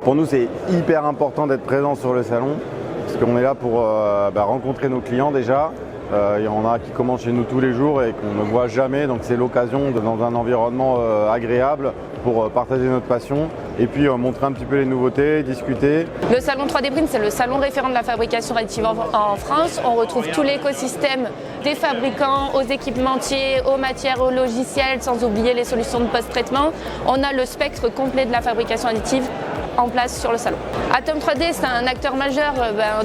Pour nous, c'est hyper important d'être présent sur le salon parce qu'on est là pour rencontrer nos clients déjà. Il y en a qui commandent chez nous tous les jours et qu'on ne voit jamais, donc c'est l'occasion dans un environnement agréable pour partager notre passion et puis montrer un petit peu les nouveautés, discuter. Le salon 3D Print, c'est le salon référent de la fabrication additive en France. On retrouve tout l'écosystème des fabricants aux équipementiers, aux matières, aux logiciels, sans oublier les solutions de post-traitement. On a le spectre complet de la fabrication additive en place sur le salon. Atom 3D, c'est un acteur majeur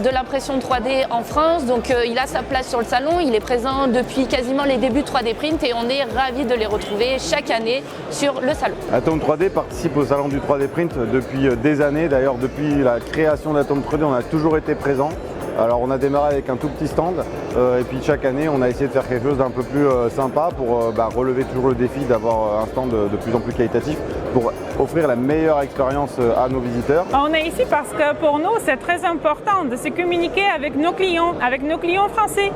de l'impression 3D en France, donc il a sa place sur le salon, il est présent depuis quasiment les débuts de 3D Print et on est ravis de les retrouver chaque année sur le salon. Atom 3D participe au salon du 3D Print depuis des années, d'ailleurs depuis la création d'Atom 3D on a toujours été présent. Alors on a démarré avec un tout petit stand et puis chaque année on a essayé de faire quelque chose d'un peu plus sympa pour relever toujours le défi d'avoir un stand de plus en plus qualitatif pour offrir la meilleure expérience à nos visiteurs. On est ici parce que pour nous c'est très important de se communiquer avec nos clients français,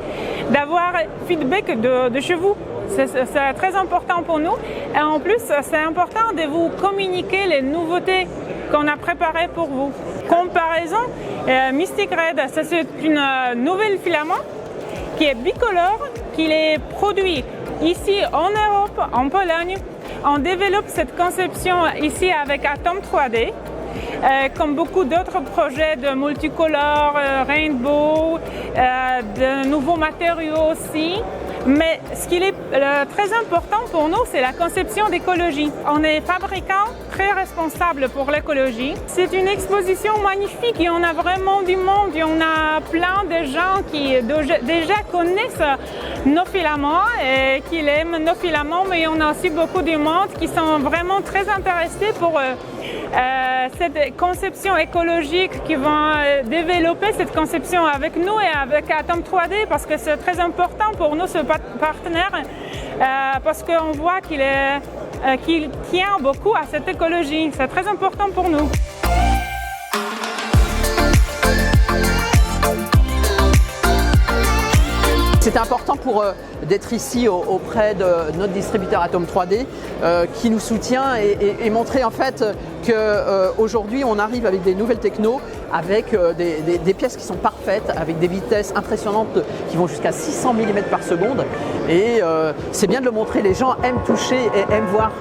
d'avoir feedback de chez vous. C'est très important pour nous et en plus c'est important de vous communiquer les nouveautés qu'on a préparées pour vous. Comparaison, Mystic Red, c'est une nouvelle filament qui est bicolore, qui est produit ici en Europe, en Pologne. On développe cette conception ici avec Atom 3D, comme beaucoup d'autres projets de multicolore, rainbow, de nouveaux matériaux aussi. Mais ce qui est très important pour nous, c'est la conception d'écologie. On est fabricant très responsable pour l'écologie. C'est une exposition magnifique. Il y en a vraiment du monde. Il y en a plein de gens qui déjà connaissent nos filaments et qui aiment nos filaments. Mais il y en a aussi beaucoup de monde qui sont vraiment très intéressés pour cette conception écologique, qui vont développer cette conception avec nous et avec Atom 3D parce que c'est très important pour nous, ce partenaire, parce qu'on voit qu'il tient beaucoup à cette écologie. C'est très important pour nous. C'était important d'être ici auprès de notre distributeur Atom 3D qui nous soutient et montrer en fait qu'aujourd'hui on arrive avec des nouvelles technos, avec des pièces qui sont parfaites, avec des vitesses impressionnantes qui vont jusqu'à 600 mm par seconde. Et c'est bien de le montrer, les gens aiment toucher et aiment voir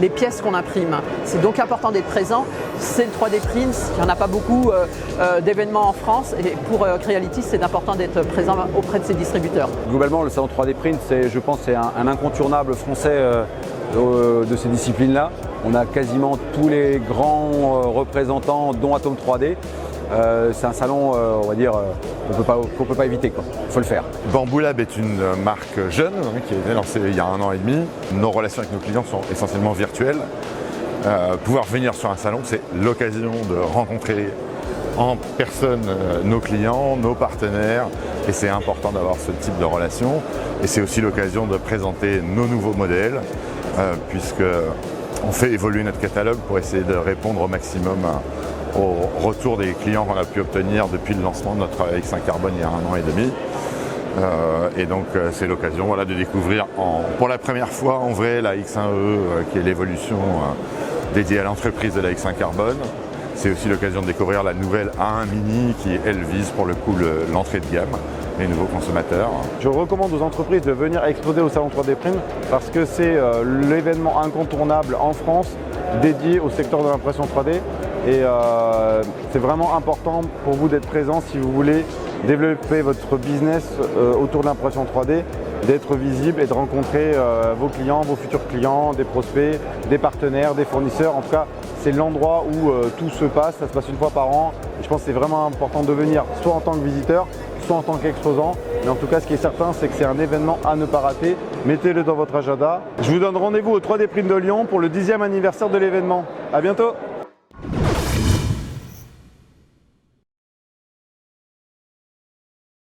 les pièces qu'on imprime. C'est donc important d'être présent. C'est le 3D Print, il n'y en a pas beaucoup d'événements en France et pour Creality c'est important d'être présent auprès de ces distributeurs. Globalement le salon 3D Print je pense c'est un incontournable français de ces disciplines-là. On a quasiment tous les grands représentants dont Atom 3D. C'est un salon, on va dire, qu'on peut pas éviter, quoi. Il faut le faire. Bamboo Lab est une marque jeune qui a été lancée il y a 1 an et demi. Nos relations avec nos clients sont essentiellement virtuelles. Pouvoir venir sur un salon, c'est l'occasion de rencontrer en personne nos clients, nos partenaires, et c'est important d'avoir ce type de relation. Et c'est aussi l'occasion de présenter nos nouveaux modèles, puisqu'on fait évoluer notre catalogue pour essayer de répondre au maximum au retour des clients qu'on a pu obtenir depuis le lancement de notre X1 Carbone il y a 1 an et demi. Et donc c'est l'occasion de découvrir pour la première fois en vrai la X1E qui est l'évolution dédiée à l'entreprise de la X1 Carbone. C'est aussi l'occasion de découvrir la nouvelle A1 Mini qui elle vise pour le coup l'entrée de gamme, les nouveaux consommateurs. Je recommande aux entreprises de venir exposer au salon 3D Print parce que c'est l'événement incontournable en France dédié au secteur de l'impression 3D. Et c'est vraiment important pour vous d'être présent si vous voulez développer votre business autour de l'impression 3D, d'être visible et de rencontrer vos clients, vos futurs clients, des prospects, des partenaires, des fournisseurs. En tout cas, c'est l'endroit où tout se passe, ça se passe 1 fois par an. Et je pense que c'est vraiment important de venir, soit en tant que visiteur, soit en tant qu'exposant. Mais en tout cas, ce qui est certain, c'est que c'est un événement à ne pas rater. Mettez-le dans votre agenda. Je vous donne rendez-vous au 3D Print de Lyon pour le 10e anniversaire de l'événement. À bientôt!